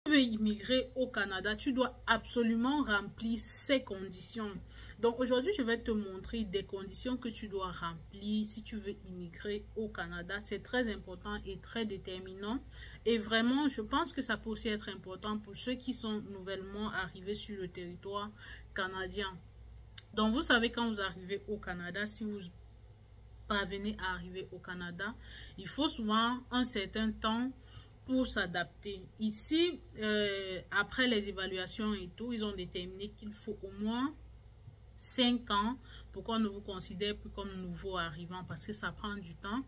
tu veux immigrer au Canada, tu dois absolument remplir ces conditions. Donc aujourd'hui, je vais te montrer des conditions que tu dois remplir si tu veux immigrer au Canada. C'est très important et très déterminant. Et vraiment, je pense que ça peut aussi être important pour ceux qui sont nouvellement arrivés sur le territoire canadien. Donc vous savez, quand vous arrivez au Canada, si vous parvenez à arriver au Canada, il faut souvent un certain temps pour s'adapter. Ici, après les évaluations et tout, ils ont déterminé qu'il faut au moins 5 ans pour qu'on ne vous considère plus comme nouveau arrivant parce que ça prend du temps.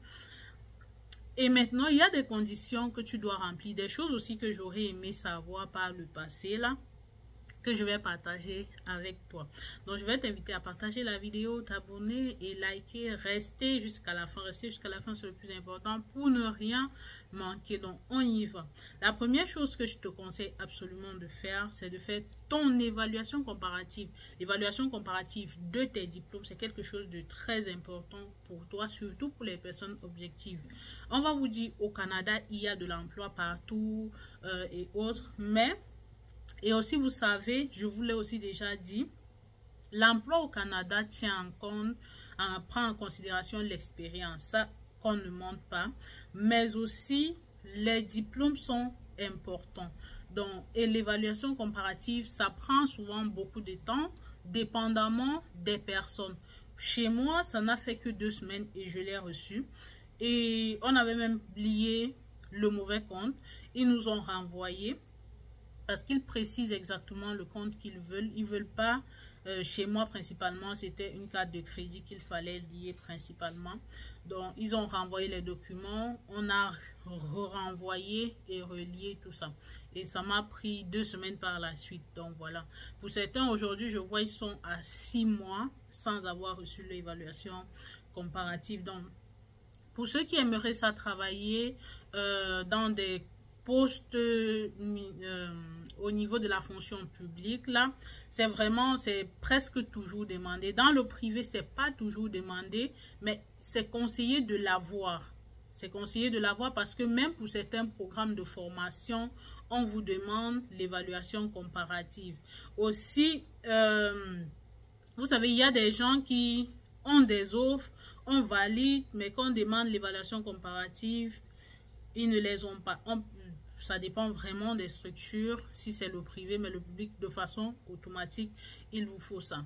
Et maintenant, il y a des conditions que tu dois remplir, des choses aussi que j'aurais aimé savoir par le passé là, que je vais partager avec toi. Donc, je vais t'inviter à partager la vidéo, t'abonner et liker. Rester jusqu'à la fin. Rester jusqu'à la fin, c'est le plus important pour ne rien manquer. Donc, on y va. La première chose que je te conseille absolument de faire, c'est de faire ton évaluation comparative. L'évaluation comparative de tes diplômes, c'est quelque chose de très important pour toi, surtout pour les personnes objectives. On va vous dire, au Canada, il y a de l'emploi partout et autres, mais... Et aussi, vous savez, je vous l'ai aussi déjà dit, l'emploi au Canada prend en considération l'expérience, ça qu'on ne montre pas, mais aussi les diplômes sont importants. Donc, et l'évaluation comparative, ça prend souvent beaucoup de temps, dépendamment des personnes. Chez moi, ça n'a fait que 2 semaines et je l'ai reçu. Et on avait même lié le mauvais compte. Ils nous ont renvoyé. Parce qu'ils précisent exactement le compte qu'ils veulent. Ils ne veulent pas, chez moi principalement, c'était une carte de crédit qu'il fallait lier principalement. Donc, ils ont renvoyé les documents. On a renvoyé et relié tout ça. Et ça m'a pris 2 semaines par la suite. Donc, voilà. Pour certains, aujourd'hui, je vois, ils sont à 6 mois sans avoir reçu l'évaluation comparative. Donc, pour ceux qui aimeraient ça travailler dans des postes au niveau de la fonction publique, là, c'est presque toujours demandé. Dans le privé, c'est pas toujours demandé, mais c'est conseillé de l'avoir. C'est conseillé de l'avoir parce que même pour certains programmes de formation, on vous demande l'évaluation comparative. Aussi, vous savez, il y a des gens qui ont des offres, on valide, mais quand on demande l'évaluation comparative, ils ne les ont pas. Ça dépend vraiment des structures, si c'est le privé, mais le public, de façon automatique, il vous faut ça.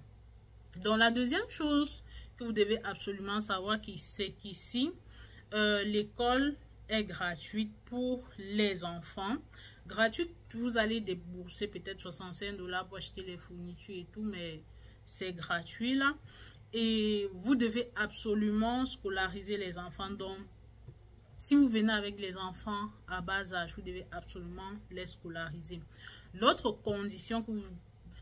Donc, la deuxième chose que vous devez absolument savoir, c'est qu'ici, l'école est gratuite pour les enfants. Gratuite, vous allez débourser peut-être 65 $ pour acheter les fournitures et tout, mais c'est gratuit là. Et vous devez absolument scolariser les enfants. Donc, si vous venez avec les enfants à bas âge, vous devez absolument les scolariser. L'autre condition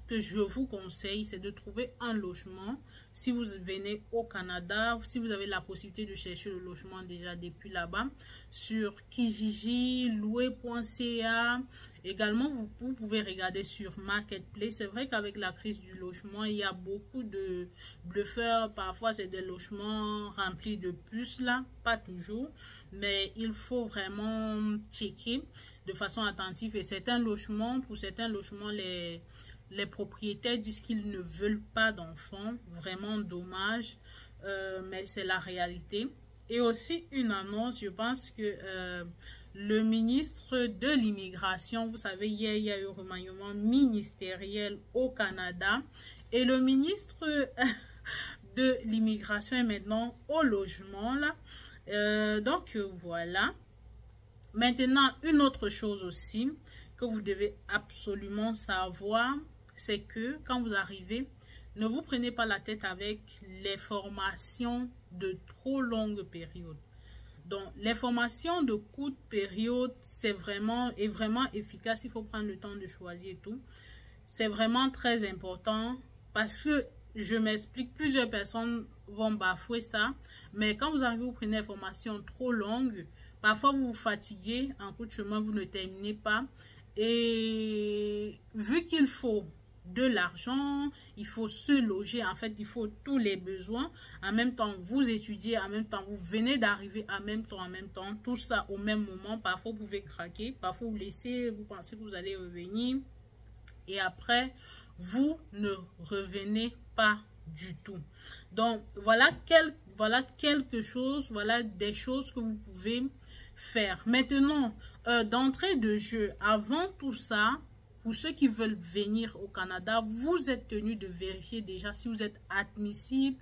que je vous conseille, c'est de trouver un logement. Si vous venez au Canada, si vous avez la possibilité de chercher le logement déjà depuis là-bas, sur Kijiji, louer.ca. Également, vous pouvez regarder sur Marketplace. C'est vrai qu'avec la crise du logement, il y a beaucoup de bluffeurs. Parfois, c'est des logements remplis de puces là, pas toujours. Mais il faut vraiment checker de façon attentive. Et pour certains logements, les propriétaires disent qu'ils ne veulent pas d'enfants. Vraiment dommage, mais c'est la réalité. Et aussi une annonce, je pense que le ministre de l'immigration, vous savez, hier, il y a eu un remaniement ministériel au Canada. Et le ministre de l'immigration est maintenant au logement, là. Donc, voilà. Maintenant, une autre chose aussi que vous devez absolument savoir, c'est que quand vous arrivez, ne vous prenez pas la tête avec les formations de trop longue période. Donc, les formations de courte période, c'est vraiment efficace. Il faut prendre le temps de choisir et tout. C'est vraiment très important parce que, je m'explique, plusieurs personnes vont bafouer ça. Mais quand vous arrivez, vous prenez des formations trop longues, parfois vous vous fatiguez, en cours de chemin, vous ne terminez pas. Et vu qu'il faut de l'argent, il faut se loger, en fait, il faut tous les besoins. En même temps, vous étudiez, en même temps, vous venez d'arriver, en même temps, tout ça au même moment. Parfois, vous pouvez craquer, parfois, vous laissez, vous pensez que vous allez revenir. Et après, vous ne revenez pas du tout. Donc, voilà quelque chose, voilà des choses que vous pouvez faire. Maintenant, d'entrée de jeu, avant tout ça, pour ceux qui veulent venir au Canada, vous êtes tenu de vérifier déjà si vous êtes admissible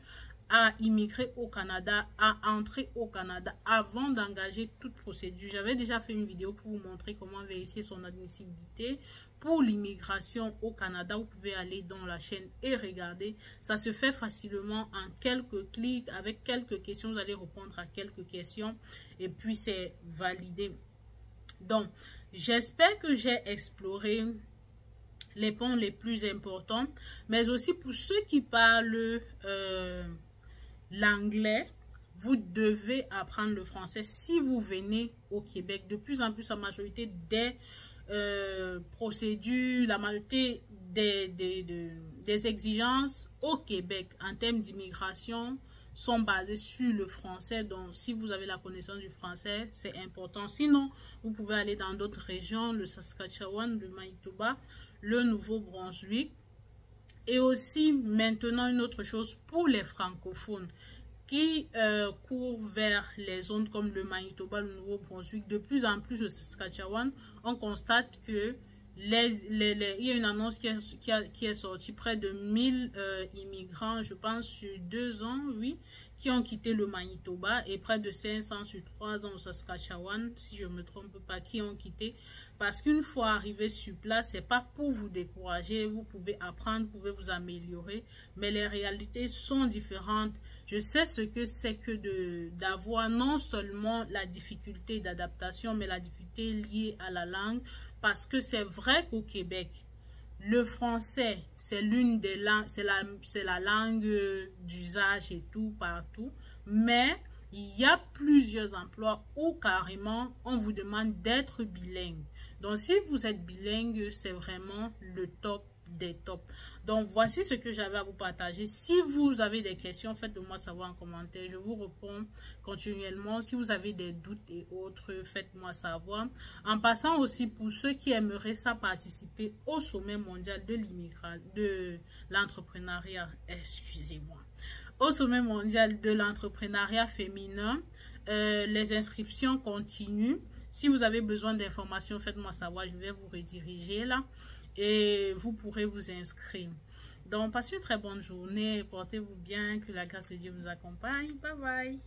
à immigrer au Canada, à entrer au Canada avant d'engager toute procédure. J'avais déjà fait une vidéo pour vous montrer comment vérifier son admissibilité pour l'immigration au Canada. Vous pouvez aller dans la chaîne et regarder. Ça se fait facilement en quelques clics. Avec quelques questions, vous allez répondre à quelques questions et puis c'est validé. Donc, j'espère que j'ai exploré les points les plus importants, mais aussi pour ceux qui parlent l'anglais, vous devez apprendre le français si vous venez au Québec. De plus en plus, la majorité des procédures, la majorité des exigences au Québec en termes d'immigration sont basées sur le français. Donc, si vous avez la connaissance du français, c'est important. Sinon, vous pouvez aller dans d'autres régions, le Saskatchewan, le Manitoba, le Nouveau-Brunswick. Et aussi, maintenant, une autre chose pour les francophones qui courent vers les zones comme le Manitoba, le Nouveau-Brunswick, de plus en plus le Saskatchewan, on constate que il y a une annonce qui est sortie, près de 1000 immigrants, je pense, sur 2 ans, oui, qui ont quitté le Manitoba et près de 500 sur 3 ans au Saskatchewan, si je ne me trompe pas, qui ont quitté. Parce qu'une fois arrivé sur place, c'est pas pour vous décourager, vous pouvez apprendre, vous pouvez vous améliorer, mais les réalités sont différentes. Je sais ce que c'est que d'avoir non seulement la difficulté d'adaptation, mais la difficulté liée à la langue, parce que c'est vrai qu'au Québec, le français, c'est l'une des langues, c'est la langue d'usage et tout, partout. Mais il y a plusieurs emplois où carrément on vous demande d'être bilingue. Donc si vous êtes bilingue, c'est vraiment le top des tops. Donc voici ce que j'avais à vous partager. Si vous avez des questions, faites-le-moi savoir en commentaire. Je vous réponds continuellement. Si vous avez des doutes et autres, faites-moi savoir. En passant aussi, pour ceux qui aimeraient ça participer au sommet mondial de l'entrepreneuriat, excusez-moi, au sommet mondial de l'entrepreneuriat féminin, les inscriptions continuent. Si vous avez besoin d'informations, faites-moi savoir. Je vais vous rediriger là. Et vous pourrez vous inscrire. Donc, passez une très bonne journée. Portez-vous bien. Que la grâce de Dieu vous accompagne. Bye bye.